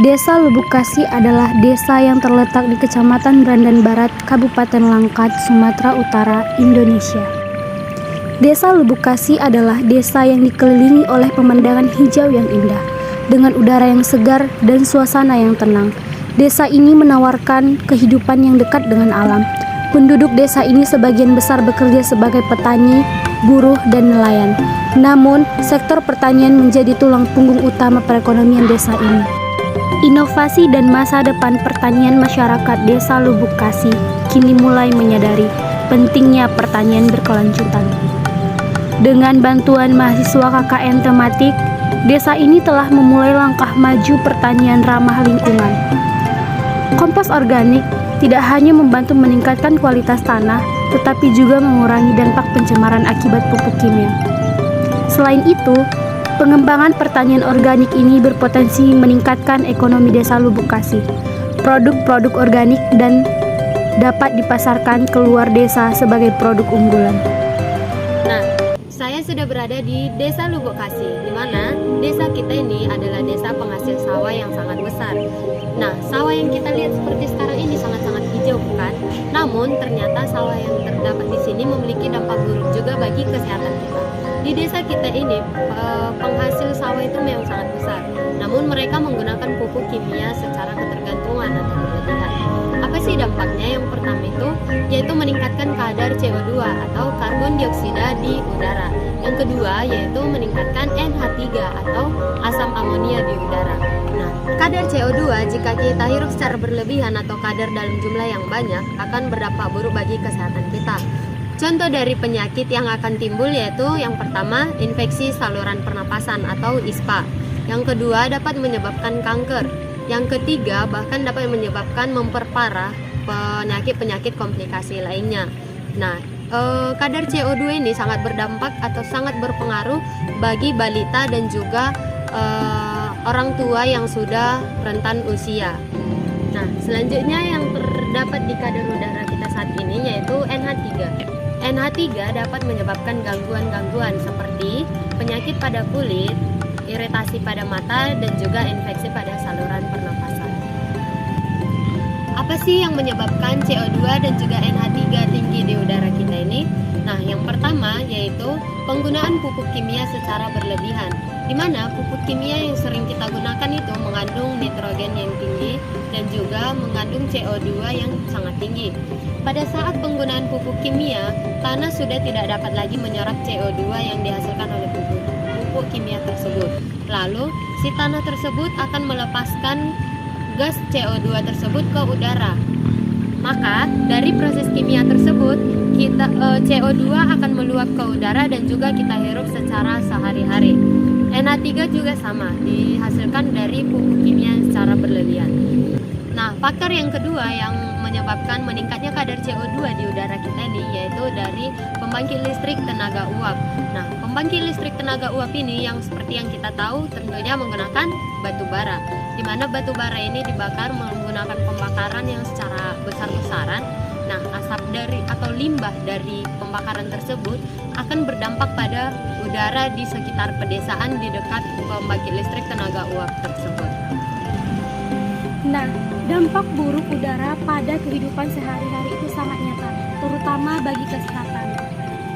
Desa Lubukasi adalah desa yang terletak di Kecamatan Brandan Barat, Kabupaten Langkat, Sumatera Utara, Indonesia. Desa Lubukasi adalah desa yang dikelilingi oleh pemandangan hijau yang indah, dengan udara yang segar dan suasana yang tenang. Desa ini menawarkan kehidupan yang dekat dengan alam. Penduduk desa ini sebagian besar bekerja sebagai petani, buruh, dan nelayan. Namun, sektor pertanian menjadi tulang punggung utama perekonomian desa ini. Inovasi dan masa depan pertanian masyarakat Desa Lubukasi kini mulai menyadari pentingnya pertanian berkelanjutan. Dengan bantuan mahasiswa KKN tematik, desa ini telah memulai langkah maju pertanian ramah lingkungan. Kompos organik tidak hanya membantu meningkatkan kualitas tanah, tetapi juga mengurangi dampak pencemaran akibat pupuk kimia. Selain itu, pengembangan pertanian organik ini berpotensi meningkatkan ekonomi Desa Lubukasi. Produk-produk organik dan dapat dipasarkan keluar desa sebagai produk unggulan. Nah, saya sudah berada di Desa Lubukasi, di mana desa kita ini adalah desa penghasil sawah yang sangat besar. Nah, sawah yang kita lihat seperti sekarang ini sangat-sangat hijau, bukan? Namun, ternyata sawah yang terdapat di sini memiliki dampak buruk juga bagi kesehatan kita. Di desa kita ini, penghasil sawah itu memang sangat besar. Namun mereka menggunakan pupuk kimia secara ketergantungan atau berlebihan. Apa sih dampaknya? Yang pertama itu, yaitu meningkatkan kadar CO2 atau karbon dioksida di udara. Yang kedua, yaitu meningkatkan NH3 atau asam amonia di udara. Nah, kadar CO2 jika kita hirup secara berlebihan atau kadar dalam jumlah yang banyak akan berdampak buruk bagi kesehatan kita. Contoh dari penyakit yang akan timbul yaitu yang pertama, infeksi saluran pernapasan atau ISPA. Yang kedua, dapat menyebabkan kanker. Yang ketiga, bahkan dapat menyebabkan memperparah penyakit-penyakit komplikasi lainnya. Nah, kadar CO2 ini sangat berdampak atau sangat berpengaruh bagi balita dan juga orang tua yang sudah rentan usia. Nah, selanjutnya yang terdapat di kadar udara kita saat ini yaitu NH3. NH3 dapat menyebabkan gangguan-gangguan seperti penyakit pada kulit, iritasi pada mata, dan juga infeksi pada saluran pernapasan. Apa sih yang menyebabkan CO2 dan juga NH3 tinggi di udara kita ini? Nah, yang pertama yaitu penggunaan pupuk kimia secara berlebihan, di mana pupuk kimia yang sering kita gunakan itu mengandung nitrogen yang tinggi dan juga mengandung CO2 yang sangat tinggi. Pada saat penggunaan pupuk kimia, tanah sudah tidak dapat lagi menyerap CO2 yang dihasilkan oleh pupuk kimia tersebut. Lalu, si tanah tersebut akan melepaskan gas CO2 tersebut ke udara. Maka, dari proses kimia tersebut, CO2 akan meluap ke udara dan juga kita hirup secara sehari-hari. NH3 juga sama, dihasilkan dari pupuk kimia secara berlebihan. Nah, faktor yang kedua yang menyebabkan meningkatnya kadar CO2 di udara kita ini yaitu dari pembangkit listrik tenaga uap. Nah, pembangkit listrik tenaga uap ini yang seperti yang kita tahu tentunya menggunakan batu bara, di mana batu bara ini dibakar menggunakan pembakaran yang secara besar-besaran. Nah, asap dari atau limbah dari pembakaran tersebut akan berdampak pada udara di sekitar pedesaan di dekat pembangkit listrik tenaga uap tersebut. Nah, dampak buruk udara pada kehidupan sehari-hari itu sangat nyata, terutama bagi kesehatan.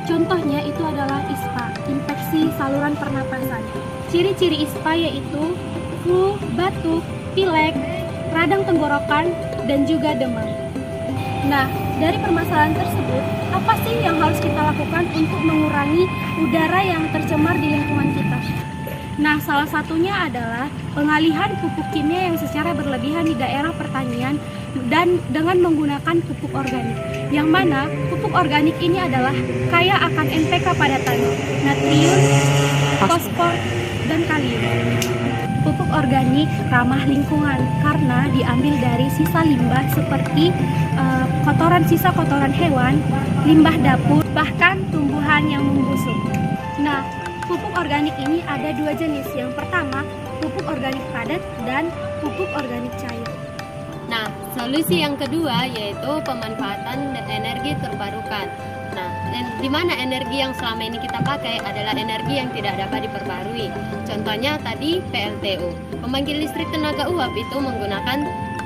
Contohnya itu adalah ISPA, infeksi saluran pernapasan. Ciri-ciri ISPA yaitu flu, batuk, pilek, radang tenggorokan, dan juga demam. Nah, dari permasalahan tersebut, apa sih yang harus kita lakukan untuk mengurangi udara yang tercemar di lingkungan kita? Nah, salah satunya adalah pengalihan pupuk kimia yang secara berlebihan di daerah pertanian dan dengan menggunakan pupuk organik. Yang mana pupuk organik ini adalah kaya akan NPK pada tanah, natrium, fosfor, dan kalium. pupuk organik ramah lingkungan karena diambil dari sisa limbah seperti sisa kotoran hewan, limbah dapur, bahkan tumbuhan yang membusuk. Nah, pupuk organik ini ada dua jenis. Yang pertama, pupuk organik padat dan pupuk organik cair. Nah, solusi yang kedua yaitu pemanfaatan energi terbarukan. Nah, di mana energi yang selama ini kita pakai adalah energi yang tidak dapat diperbarui. Contohnya tadi PLTU. Pembangkit listrik tenaga uap itu menggunakan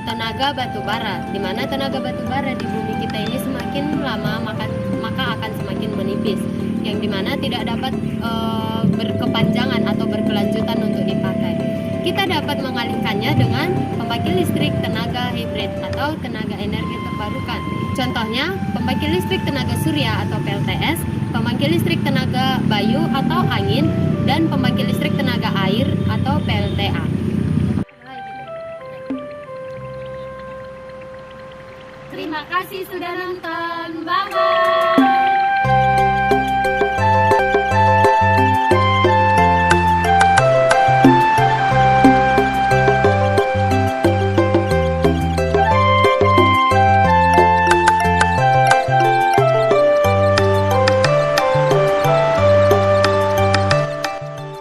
tenaga batu bara, di mana tenaga batu bara di bumi kita ini semakin lama maka akan semakin menipis, yang dimana tidak dapat berkepanjangan atau berkelanjutan untuk dipakai. Kita dapat mengalihkannya dengan pembangkit listrik tenaga hibrid atau tenaga energi terbarukan. Contohnya, pembangkit listrik tenaga surya atau PLTS, pembangkit listrik tenaga bayu atau angin, dan pembangkit listrik tenaga air atau PLTA. Terima kasih sudah nonton. Bye-bye.